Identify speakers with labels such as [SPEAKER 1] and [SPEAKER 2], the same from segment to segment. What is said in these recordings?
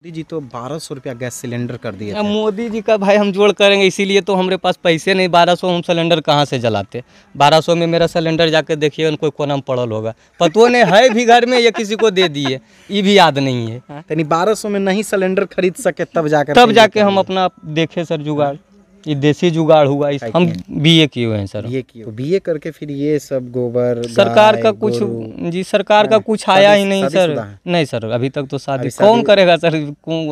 [SPEAKER 1] मोदी जी तो 1200 रुपया gas cylinder कर दिए थे।
[SPEAKER 2] मोदी जी का भाई हम जोड़ करेंगे, इसीलिए तो हमारे पास पैसे नहीं। 1200 हम सिलेंडर कहाँ से जलाते? 1200 में मेरा सिलेंडर जाके देखिए कोई कोना में पड़ल होगा, पतो नहीं है भी घर में या किसी को दे दिए, ये भी याद नहीं है।
[SPEAKER 1] यानी 1200 में नहीं सिलेंडर खरीद सके तब जाके
[SPEAKER 2] हम अपना देखे सर जुगाड़, ये देसी जुगाड़ हुआ। हम बीए किए हुए हैं सर।
[SPEAKER 1] तो बीए करके फिर ये सब गोबर
[SPEAKER 2] सरकार का कुछ जी सरकार का कुछ आया ही नहीं सर। नहीं सर, अभी तक तो शादी कौन करेगा सर?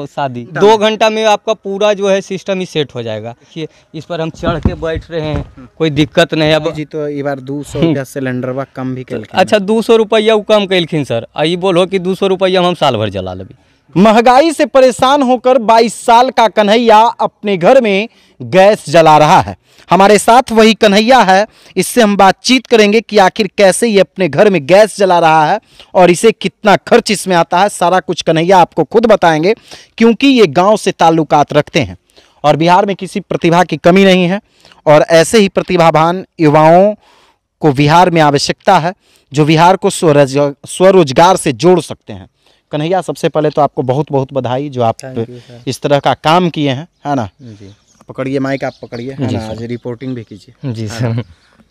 [SPEAKER 2] शादी 2 घंटा में आपका पूरा जो है सिस्टम ही सेट हो जाएगा। देखिए इस पर हम चढ़ के बैठ रहे हैं, कोई दिक्कत नहीं। अब
[SPEAKER 1] जी तो ये बार 200 रुपया सिलेंडर कम भी कल।
[SPEAKER 2] अच्छा 200 रुपया कम कलखिन सर। आई बोलो कि 200 रुपया हम साल भर जला लेंगे।
[SPEAKER 1] महंगाई से परेशान होकर 22 साल का कन्हैया अपने घर में गैस जला रहा है। हमारे साथ वही कन्हैया है, इससे हम बातचीत करेंगे कि आखिर कैसे ये अपने घर में गैस जला रहा है और इसे कितना खर्च इसमें आता है। सारा कुछ कन्हैया आपको खुद बताएंगे, क्योंकि ये गांव से ताल्लुकात रखते हैं और बिहार में किसी प्रतिभा की कमी नहीं है और ऐसे ही प्रतिभावान युवाओं को बिहार में आवश्यकता है, जो बिहार को स्वरोजगार से जोड़ सकते हैं। कन्हैया, सबसे पहले तो आपको बहुत बहुत बधाई जो आप इस तरह का काम किए हैं, है ना जी। पकड़िए माइक, आप पकड़िए, है ना, आज रिपोर्टिंग भी कीजिए जी सर।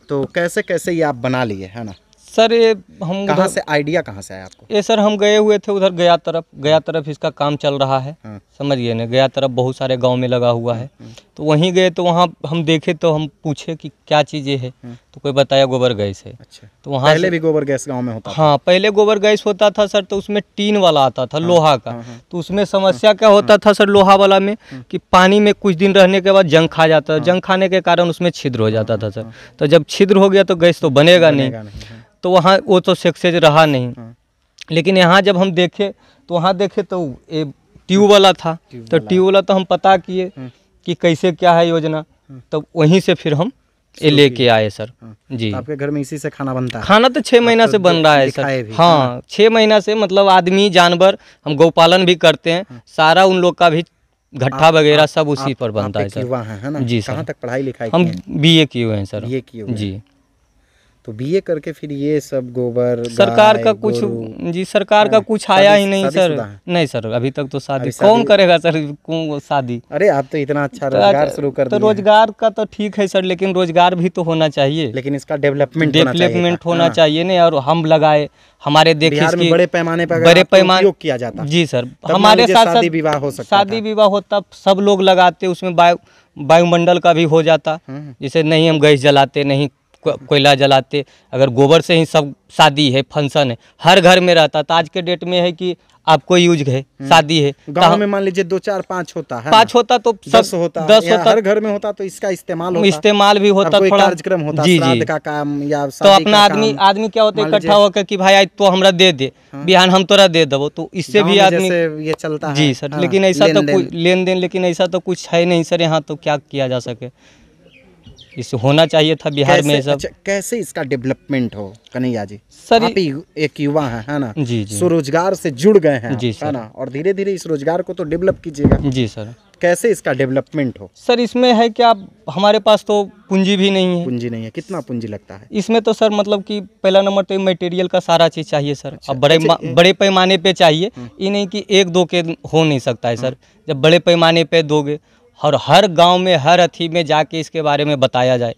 [SPEAKER 1] तो कैसे कैसे ये आप बना लिए, है ना
[SPEAKER 2] सर? ये हम
[SPEAKER 1] कहाँ से आइडिया कहाँ से आया आपको?
[SPEAKER 2] ये सर हम गए हुए थे उधर गया तरफ इसका काम चल रहा है। समझिए ना, गया तरफ बहुत सारे गांव में लगा हुआ है। तो वहीं गए तो वहाँ हम देखे तो हम पूछे कि क्या चीज़ें है, तो कोई बताया गोबर गैस है।
[SPEAKER 1] अच्छा,
[SPEAKER 2] तो वहाँ
[SPEAKER 1] पहले भी गोबर गैस गांव में होता था?
[SPEAKER 2] हाँ, पहले गोबर गैस होता था सर, तो उसमें टीन वाला आता था, लोहा का। तो उसमें समस्या क्या होता था सर लोहा वाला में, कि पानी में कुछ दिन रहने के बाद जंग खा जाता था। जंग खाने के कारण उसमें छिद्र हो जाता था सर। तो जब छिद्र हो गया तो गैस तो बनेगा नहीं, तो वहाँ वो तो सक्सेस रहा नहीं। लेकिन यहाँ जब हम देखे तो वहाँ देखे तो ये ट्यूब वाला था। तो ट्यूब वाला तो हम पता किए कि कैसे क्या है योजना, तो वहीं से फिर हम ये लेके आए सर जी।
[SPEAKER 1] आपके घर में इसी से खाना बनता है?
[SPEAKER 2] खाना तो 6 महीना से बन रहा है सर। हाँ, 6 महीना से, मतलब आदमी जानवर, हम गौपालन भी करते हैं, सारा उन लोग का भी घट्टा वगैरह सब उसी पर बनता है सर जी सर।
[SPEAKER 1] कहाँ तक पढ़ाई लिखाई? हम
[SPEAKER 2] बीए किए हुए हैं सर।
[SPEAKER 1] बीए किए हुए
[SPEAKER 2] जी।
[SPEAKER 1] तो बीए करके फिर ये सब गोबर
[SPEAKER 2] सरकार का कुछ जी सरकार का कुछ आया ही नहीं सर। नहीं सर, अभी तक तो शादी कौन करेगा सर? शादी,
[SPEAKER 1] अरे आप तो इतना अच्छा रोजगार शुरू कर दिए।
[SPEAKER 2] तो रोजगार का तो ठीक है सर, लेकिन रोजगार भी तो होना चाहिए,
[SPEAKER 1] लेकिन इसका डेवलपमेंट
[SPEAKER 2] होना चाहिए नहीं। और हम लगाए, हमारे देखिए
[SPEAKER 1] बड़े पैमाने पर किया जाता
[SPEAKER 2] जी सर। हमारे साथ
[SPEAKER 1] शादी विवाह हो सकता,
[SPEAKER 2] शादी विवाह होता, सब लोग लगाते, उसमें वायुमंडल का भी हो जाता। जैसे नहीं हम गैस जलाते, नहीं कोयला जलाते, अगर गोबर से ही सब शादी है, फंक्शन है, हर घर में रहता। तो आज के डेट में है कि आपको यूज है, शादी है,
[SPEAKER 1] गांव में मान लीजिए 2 4 5 होता है,
[SPEAKER 2] 5 होता तो
[SPEAKER 1] 10 होता, हर घर में होता, तो इसका इस्तेमाल
[SPEAKER 2] भी होता,
[SPEAKER 1] थोड़ा कार्यक्रम होता, श्राद्ध का काम या
[SPEAKER 2] तो अपना आदमी क्या होता है इकट्ठा होकर कि भाई आज तो हमरा दे दे, बिहान हम तोरा दे दो, तो इससे भी आदमी
[SPEAKER 1] ये चलता है
[SPEAKER 2] जी सर। लेकिन ऐसा तो कोई लेन देन, लेकिन ऐसा तो कुछ है नहीं सर यहाँ, तो क्या किया जा सके? इसे होना चाहिए था बिहार में सब।
[SPEAKER 1] कैसे इसका डेवलपमेंट हो कन्हैया जी?
[SPEAKER 2] सर
[SPEAKER 1] आप एक युवा है ना
[SPEAKER 2] जी,
[SPEAKER 1] स्वरोजगार से जुड़ गए हैं
[SPEAKER 2] जी
[SPEAKER 1] है ना, और धीरे धीरे इस रोजगार को तो डेवलप कीजिएगा
[SPEAKER 2] जी सर।
[SPEAKER 1] कैसे इसका डेवलपमेंट हो?
[SPEAKER 2] सर इसमें है कि आप, हमारे पास तो पूंजी भी नहीं है।
[SPEAKER 1] पूंजी नहीं है? कितना पूंजी लगता है
[SPEAKER 2] इसमें? तो सर मतलब कि पहला नंबर तो मटेरियल का सारा चीज़ चाहिए सर। अब बड़े पैमाने पे चाहिए, ये नहीं कि 1-2 के हो नहीं सकता है सर। जब बड़े पैमाने पे दोगे और हर गांव में, हर अथी में जाके इसके बारे में बताया जाए,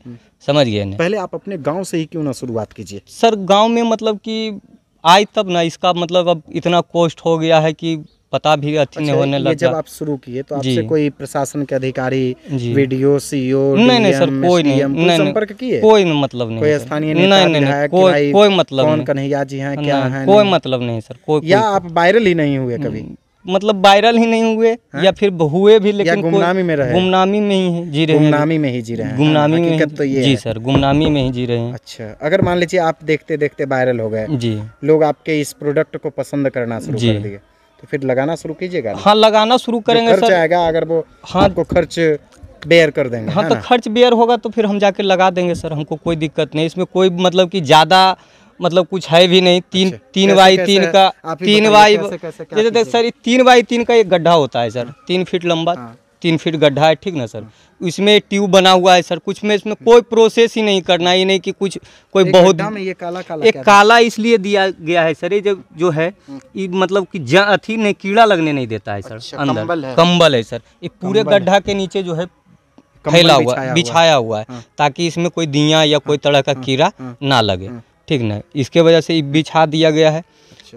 [SPEAKER 2] समझ गए ना।
[SPEAKER 1] पहले आप अपने गांव से ही क्यों ना शुरुआत कीजिए
[SPEAKER 2] सर? गांव में मतलब कि आए तब ना, इसका मतलब अब इतना कॉस्ट हो गया है कि पता भी नहीं होने लगा।
[SPEAKER 1] जब आप शुरू किए तो आपसे कोई प्रशासन के अधिकारी, वीडियो, सीओ?
[SPEAKER 2] नहीं सर, कोई नहीं संपर्क किए? कोई मतलब नहीं,
[SPEAKER 1] कोई स्थानीय नेता,
[SPEAKER 2] नहीं, कोई मतलब
[SPEAKER 1] कौन कन्हैया जी हैं, क्या है?
[SPEAKER 2] कोई मतलब नहीं सर। कोई,
[SPEAKER 1] या आप वायरल ही नहीं हुए कभी?
[SPEAKER 2] मतलब वायरल ही नहीं हुए या फिर हुए भी, लेकिन
[SPEAKER 1] गुमनामी में रहे?
[SPEAKER 2] गुमनामी में ही जी रहे हैं।
[SPEAKER 1] गुमनामी में ही जी रहे हैं?
[SPEAKER 2] गुमनामी में
[SPEAKER 1] तो ये
[SPEAKER 2] जी सर, गुमनामी में ही जी रहे हैं।
[SPEAKER 1] अच्छा, अगर मान लीजिए आप देखते देखते वायरल हो गए
[SPEAKER 2] जी,
[SPEAKER 1] लोग आपके इस प्रोडक्ट को पसंद करना शुरू कर दिए, तो फिर लगाना शुरू कीजिएगा?
[SPEAKER 2] हाँ, लगाना शुरू करेंगे
[SPEAKER 1] सर। आएगा अगर वो आपको खर्च बेयर कर देंगे?
[SPEAKER 2] हाँ, तो खर्च बेयर होगा तो फिर हम जाके लगा देंगे सर, हमको कोई दिक्कत नहीं इसमें। कोई मतलब कि ज़्यादा मतलब कुछ है भी नहीं। 3 बाई 3 का 3 बाई, जैसे सर 3 बाई 3 का एक गड्ढा होता है सर, 3 फीट लंबा, 3 फीट गड्ढा है, ठीक ना सर। इसमें ट्यूब बना हुआ है सर, कुछ में इसमें कोई प्रोसेस ही नहीं करना है, ये नहीं कि कुछ कोई बहुत
[SPEAKER 1] में ये काला काला
[SPEAKER 2] एक काला इसलिए दिया गया है सर, ये जो है ये मतलब कि अथी नहीं, कीड़ा लगने नहीं देता है सर।
[SPEAKER 1] अच्छा,
[SPEAKER 2] अंदर कंबल है सर, ये पूरे गड्ढा के नीचे जो है फैला हुआ बिछाया हुआ है, ताकि इसमें कोई दिया या कोई तरह का कीड़ा ना लगे, ठीक ना। इसके वजह से बिछा दिया गया है।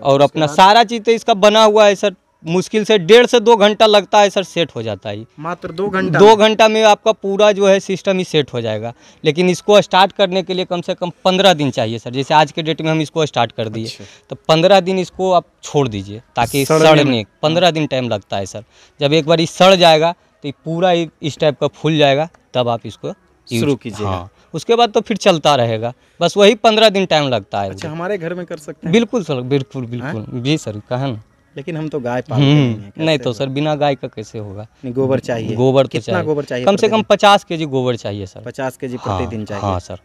[SPEAKER 2] और अपना सारा चीज़ तो इसका बना हुआ है सर, मुश्किल से 1.5 से 2 घंटा लगता है सर, सेट हो जाता है।
[SPEAKER 1] मात्र 2 घंटा?
[SPEAKER 2] 2 घंटा में आपका पूरा जो है सिस्टम ही सेट हो जाएगा। लेकिन इसको स्टार्ट करने के लिए कम से कम 15 दिन चाहिए सर। जैसे आज के डेट में हम इसको स्टार्ट कर दिए, तो 15 दिन इसको आप छोड़ दीजिए ताकि सड़ने 15 दिन टाइम लगता है सर। जब एक बार ये सड़ जाएगा तो पूरा इस टाइप का फूल जाएगा, तब आप इसको शुरू कीजिए। हाँ, उसके बाद तो फिर चलता रहेगा, बस वही 15 दिन टाइम लगता है।
[SPEAKER 1] अच्छा, हमारे घर में कर सकते हैं?
[SPEAKER 2] बिल्कुल सर, बिल्कुल बिल्कुल जी सर, कहा ना।
[SPEAKER 1] लेकिन हम तो गाय पालते हैं।
[SPEAKER 2] नहीं तो सर बिना गाय का कैसे होगा?
[SPEAKER 1] गोबर चाहिए।
[SPEAKER 2] गोबर तो
[SPEAKER 1] कितना गोबर चाहिए?
[SPEAKER 2] कम से कम 50 केजी गोबर चाहिए सर।
[SPEAKER 1] 50 केजी प्रतिदिन चाहिए?
[SPEAKER 2] हाँ सर,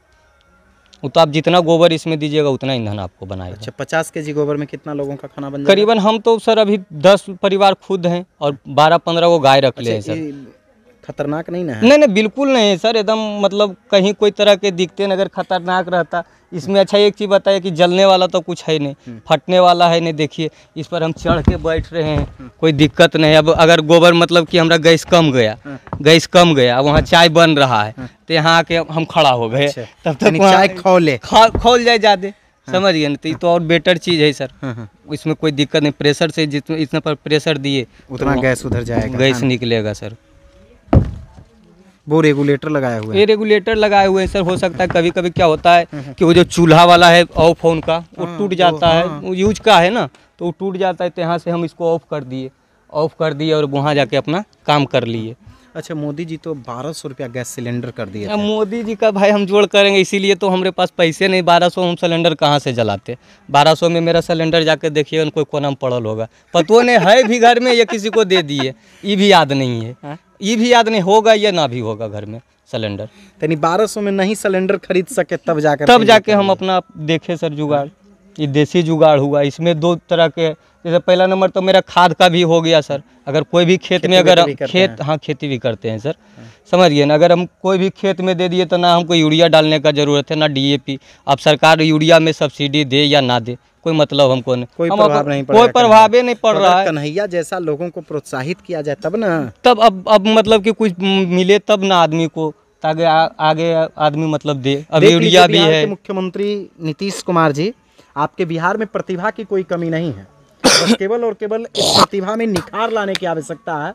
[SPEAKER 2] वो तो आप जितना गोबर इसमें दीजिएगा उतना ईंधन आपको बनाएगा।
[SPEAKER 1] अच्छा, 50 केजी गोबर में कितना लोगों का खाना बन जाएगा?
[SPEAKER 2] करीबन हम तो सर अभी 10 परिवार खुद हैं और 12-15 को गाय रख ले हैं सर।
[SPEAKER 1] खतरनाक नहीं ना है?
[SPEAKER 2] नहीं बिल्कुल नहीं है सर, एकदम मतलब कहीं कोई तरह के दिखते अगर खतरनाक रहता इसमें। अच्छा एक चीज़ बताइए कि जलने वाला तो कुछ है नहीं, फटने वाला है नहीं। देखिए इस पर हम चढ़ के बैठ रहे हैं, कोई दिक्कत नहीं। अब अगर गोबर मतलब कि हमारा गैस कम गया, वहाँ चाय बन रहा है तो यहाँ आके हम खड़ा हो गए, तब तक
[SPEAKER 1] चाय
[SPEAKER 2] खौल जाए ज़्यादा, समझ गए। तो और बेटर चीज़ है सर, इसमें कोई दिक्कत नहीं। प्रेशर से जितना पर प्रेशर दिए
[SPEAKER 1] उतना गैस उधर जाएगा,
[SPEAKER 2] गैस निकलेगा सर।
[SPEAKER 1] वो रेगुलेटर लगाया हुआ है?
[SPEAKER 2] ये रेगुलेटर लगाए हुए हैं सर। हो सकता है कभी कभी क्या होता है कि वो जो चूल्हा वाला है ऑफ ऑन का, वो टूट जाता है, वो यूज का है ना, तो वो टूट जाता है। तो यहाँ से हम इसको ऑफ कर दिए और वहाँ जाके अपना काम कर लिए।
[SPEAKER 1] अच्छा, मोदी जी तो 1200 रुपया गैस सिलेंडर कर दिए।
[SPEAKER 2] मोदी जी का भाई हम जोड़ करेंगे, इसीलिए तो हमारे पास पैसे नहीं। 1200 हम सिलेंडर कहाँ से जलाते? 1200 में मेरा सिलेंडर जाके देखिए कोई कोना में पड़ल होगा, पतो नहीं है भी घर में, या किसी को दे दिए, ये भी याद नहीं है। ये भी याद नहीं होगा या ना भी होगा घर में सिलेंडर।
[SPEAKER 1] यानी 1200 में नहीं सिलेंडर खरीद सके तब जाके
[SPEAKER 2] हम अपना देखे सर जुगाड़। ये देसी जुगाड़ हुआ। इसमें 2 तरह के, जैसे पहला नंबर तो मेरा खाद का भी हो गया सर। अगर कोई भी खेत में अगर खेती भी करते हैं सर, समझ गए ना। अगर हम कोई भी खेत में दे दिए तो ना हमको यूरिया डालने का जरूरत है, ना DAP। अब सरकार यूरिया में सब्सिडी दे या ना दे, कोई मतलब हमको नहीं, कोई प्रभाव नहीं पड़ रहा है।
[SPEAKER 1] कन्हैया जैसा लोगों को प्रोत्साहित किया जाए तब ना,
[SPEAKER 2] तब अब मतलब कि कुछ मिले तब ना आदमी को, ताकि आगे आदमी मतलब दे। अब यूरिया भी है।
[SPEAKER 1] मुख्यमंत्री नीतीश कुमार जी, आपके बिहार में प्रतिभा की कोई कमी नहीं है, बस केवल और केवल इस प्रतिभा में निखार लाने की आवश्यकता है।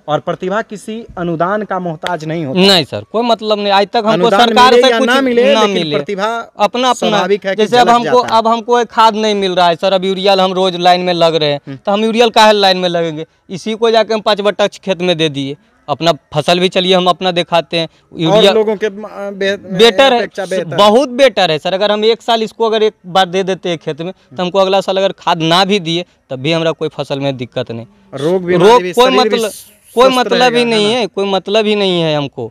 [SPEAKER 1] और प्रतिभा किसी अनुदान का मोहताज नहीं होता।
[SPEAKER 2] नहीं सर, कोई मतलब नहीं। आज तक हमको सरकार से कुछ ना मिले।
[SPEAKER 1] प्रतिभा
[SPEAKER 2] अपना जैसे अब हमको खाद नहीं मिल रहा है सर। अब यूरिया हम रोज लाइन में लग रहे हैं, तो हम यूरिया काहे लाइन में लगेंगे? इसी को जाके हम 5 बट्टा खेत में दे दिए, अपना फसल भी चलिए हम अपना दिखाते हैं। यूरिया
[SPEAKER 1] लोगों के
[SPEAKER 2] बेटर है, बहुत बेटर है सर। अगर हम एक साल इसको अगर एक बार दे देते हैं खेत में, तो हमको अगला साल अगर खाद ना भी दिए तब भी हमारा कोई फसल में दिक्कत नहीं। रोग कोई मतलब ही नहीं है, कोई मतलब ही नहीं है हमको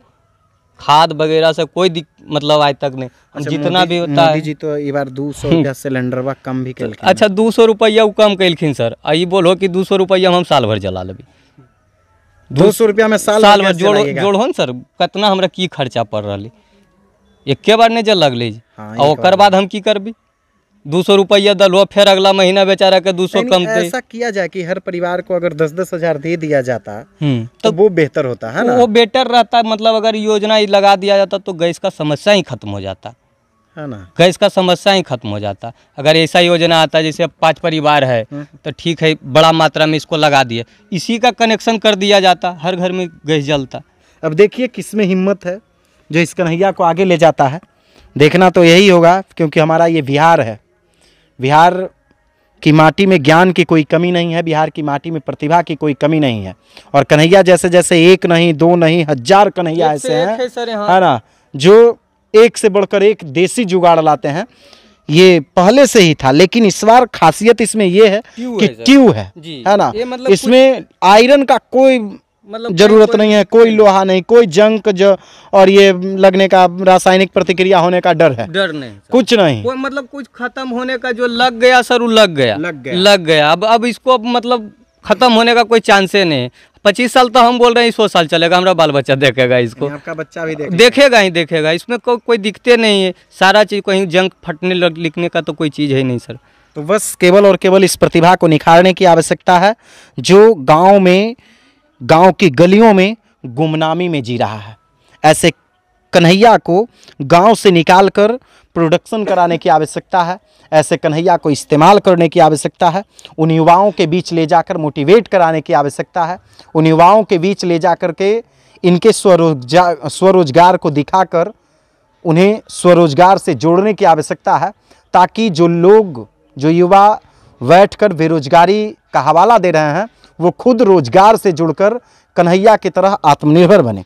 [SPEAKER 2] खाद वगैरह से कोई मतलब आज तक नहीं।
[SPEAKER 1] अच्छा,
[SPEAKER 2] जितना भी होता है।
[SPEAKER 1] मोदी जी तो ये बार 200 रुपया सिलेंडर कम भी कल।
[SPEAKER 2] अच्छा, 200 रुपया कम कैलखिन सर। आई बोलो कि 200 रुपया हम साल भर जला लेबी।
[SPEAKER 1] 200 रुपया में साल भर
[SPEAKER 2] जोड़ो न सर, कितना हमरा की खर्चा पड़ रहा है। एक बार नहीं जल लगले, और ओकर बाद हम की करबी? 200 रुपया दलो, फिर अगला महीना बेचारा के 200 कम।
[SPEAKER 1] ऐसा किया जाए कि हर परिवार को अगर 10-10 हजार दे दिया जाता तो वो बेहतर होता है ना?
[SPEAKER 2] वो बेटर रहता। मतलब अगर योजना लगा दिया जाता तो गैस का समस्या ही खत्म हो जाता
[SPEAKER 1] है ना।
[SPEAKER 2] गैस का समस्या ही खत्म हो जाता। अगर ऐसा योजना आता, जैसे अब 5 परिवार है तो ठीक है, बड़ा मात्रा में इसको लगा दिया, इसी का कनेक्शन कर दिया जाता, हर घर में गैस जलता।
[SPEAKER 1] अब देखिए किसमें हिम्मत है जो इस कन्हैया को आगे ले जाता है। देखना तो यही होगा, क्योंकि हमारा ये बिहार है। बिहार की माटी में ज्ञान की कोई कमी नहीं है, बिहार की माटी में प्रतिभा की कोई कमी नहीं है। और कन्हैया जैसे जैसे 1 नहीं 2 नहीं 1000 कन्हैया ऐसे हैं, है ना, जो एक से बढ़कर एक देसी जुगाड़ लाते हैं। ये पहले से ही था, लेकिन इस बार खासियत इसमें ये है कि ट्यूब है ना। मतलब इसमें आयरन का कोई मतलब जरूरत नहीं है, कोई लोहा नहीं, कोई जंक और ये लगने का रासायनिक प्रतिक्रिया होने का डर नहीं, कुछ नहीं।
[SPEAKER 2] कोई मतलब कुछ खत्म होने का जो लग गया सर, वो लग गया। अब इसको मतलब खत्म होने का कोई चांस ही नहीं। 25 साल तो हम बोल रहे हैं 100 साल चलेगा, हमारा बाल बच्चा देखेगा इसको।
[SPEAKER 1] आपका बच्चा भी
[SPEAKER 2] देखेगा ही देखेगा, इसमें कोई दिक्कते नहीं है। सारा चीज़ कहीं जंग फटने लिखने का तो कोई चीज़ है नहीं सर।
[SPEAKER 1] तो बस केवल और केवल इस प्रतिभा को निखारने की आवश्यकता है जो गांव में, गांव की गलियों में गुमनामी में जी रहा है। ऐसे कन्हैया को गांव से निकालकर प्रोडक्शन कराने की आवश्यकता है। ऐसे कन्हैया को इस्तेमाल करने की आवश्यकता है। उन युवाओं के बीच ले जाकर मोटिवेट कराने की आवश्यकता है। उन युवाओं के बीच ले जाकर के इनके स्वरोजगार को दिखाकर उन्हें स्वरोजगार से जोड़ने की आवश्यकता है, ताकि जो युवा बैठकर बेरोजगारी का हवाला दे रहे हैं वो खुद रोजगार से जुड़कर कन्हैया की तरह आत्मनिर्भर बने।